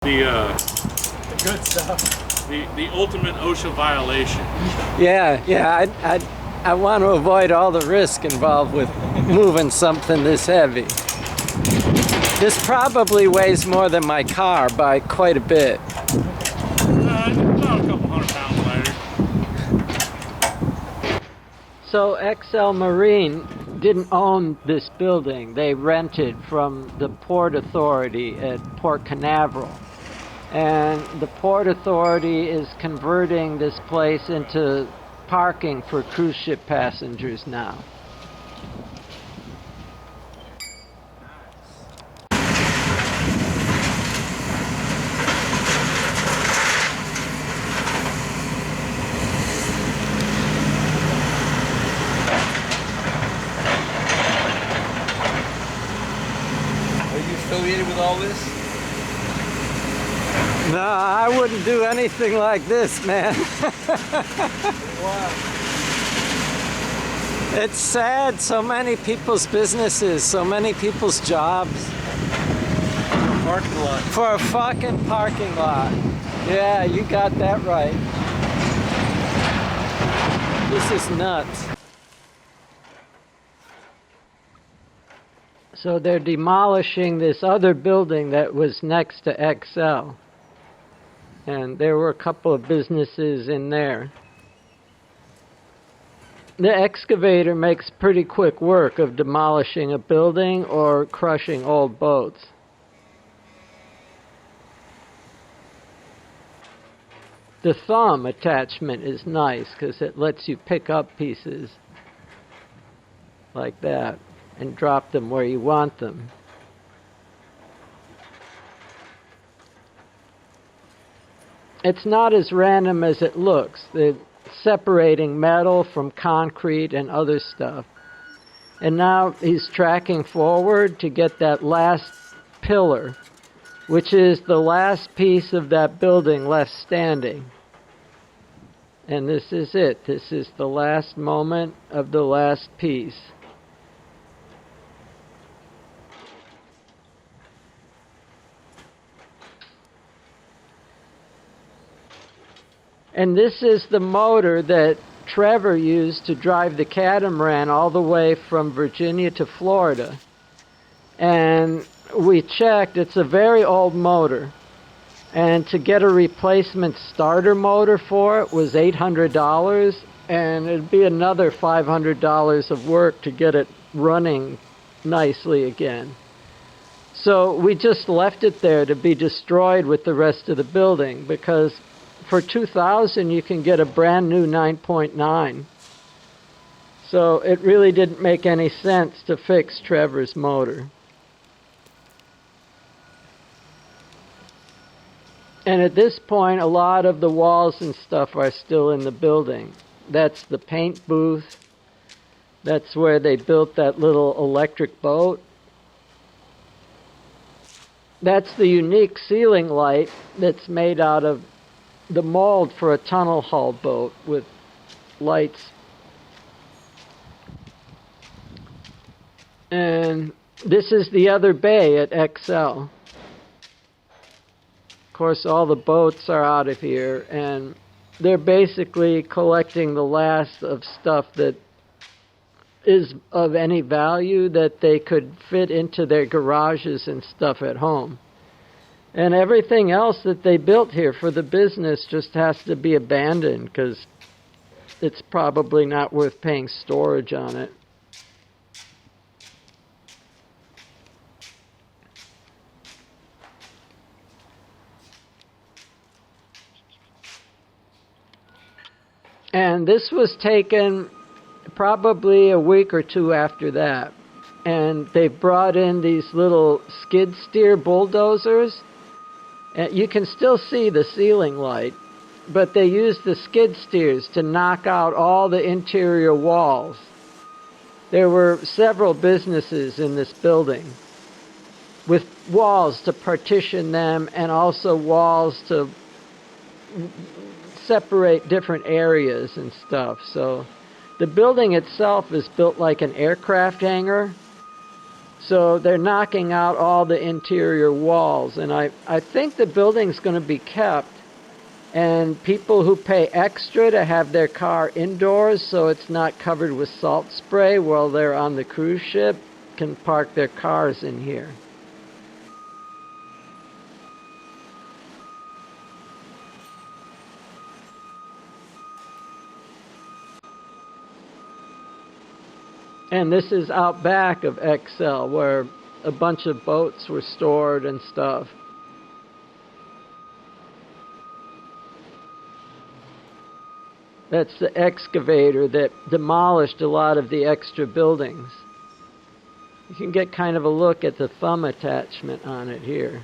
The good stuff. The ultimate OSHA violation. Yeah, I want to avoid all the risk involved with moving something this heavy. This probably weighs more than my car by quite a bit. About a couple 100 pounds lighter. So Xcel Marine didn't own this building. They rented from the Port Authority at Port Canaveral. And the Port Authority is converting this place into parking for cruise ship passengers now. Are you affiliated with all this? No, I wouldn't do anything like this, man. Wow. It's sad, so many people's businesses, so many people's jobs. Parking lot. For a fucking parking lot. Yeah, you got that right. This is nuts. So they're demolishing this other building that was next to Xcel. And there were a couple of businesses in there. The excavator makes pretty quick work of demolishing a building or crushing old boats. The thumb attachment is nice because it lets you pick up pieces like that and drop them where you want them. It's not as random as it looks. They're separating metal from concrete and other stuff. And now he's tracking forward to get that last pillar, which is the last piece of that building left standing. And this is it. This is the last moment of the last piece. And this is the motor that Trevor used to drive the catamaran all the way from Virginia to Florida. And we checked, it's a very old motor. And to get a replacement starter motor for it was $800, and it'd be another $500 of work to get it running nicely again. So we just left it there to be destroyed with the rest of the building, because for $2,000 you can get a brand new 9.9. So it really didn't make any sense to fix Trevor's motor. And at this point, a lot of the walls and stuff are still in the building. That's the paint booth. That's where they built that little electric boat. That's the unique ceiling light that's made out of the mold for a tunnel hull boat with lights. And this is the other bay at Xcel. Of course, all the boats are out of here, and they're basically collecting the last of stuff that is of any value that they could fit into their garages and stuff at home. And everything else that they built here for the business just has to be abandoned because it's probably not worth paying storage on it. And this was taken probably a week or two after that. And they brought in these little skid steer bulldozers. And you can still see the ceiling light, but they used the skid steers to knock out all the interior walls. There were several businesses in this building with walls to partition them and also walls to separate different areas and stuff. So the building itself is built like an aircraft hangar, So they're knocking out all the interior walls, and I think the building's going to be kept, and people who pay extra to have their car indoors so it's not covered with salt spray while they're on the cruise ship can park their cars in here. And this is out back of Xcel, where a bunch of boats were stored and stuff. That's the excavator that demolished a lot of the extra buildings. You can get kind of a look at the thumb attachment on it here.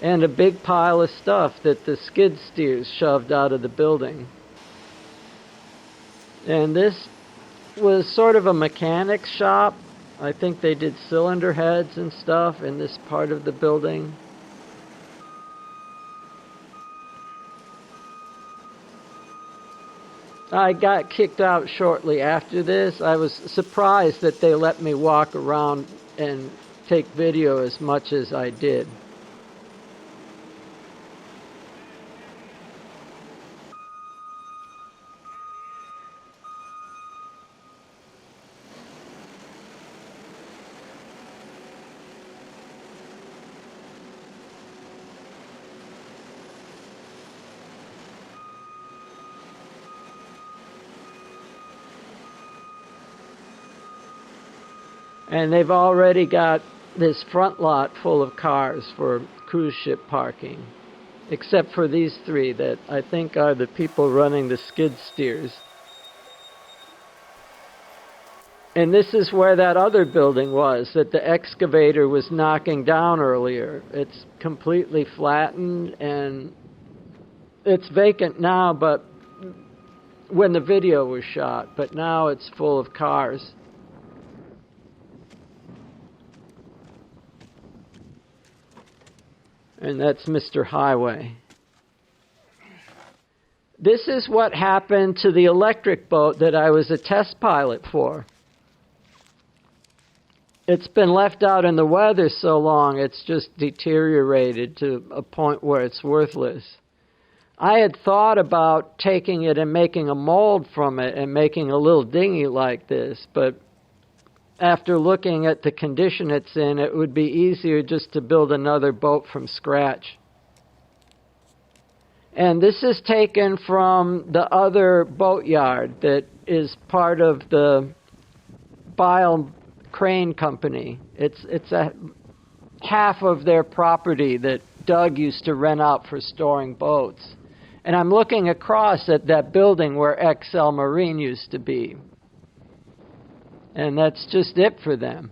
And a big pile of stuff that the skid steers shoved out of the building. And this was sort of a mechanic shop. I think they did cylinder heads and stuff in this part of the building. I got kicked out shortly after this. I was surprised that they let me walk around and take video as much as I did. And they've already got this front lot full of cars for cruise ship parking, except for these three that I think are the people running the skid steers. And this is where that other building was that the excavator was knocking down earlier. It's completely flattened and it's vacant now, but when the video was shot, but now it's full of cars. And that's Mr. Highway. This is what happened to the electric boat that I was a test pilot for. It's been left out in the weather so long, it's just deteriorated to a point where it's worthless. I had thought about taking it and making a mold from it and making a little dinghy like this, but after looking at the condition it's in, it would be easier just to build another boat from scratch. And this is taken from the other boatyard that is part of the Bile Crane Company. It's a half of their property that Doug used to rent out for storing boats. And I'm looking across at that building where Xcel Marine used to be. And that's just it for them.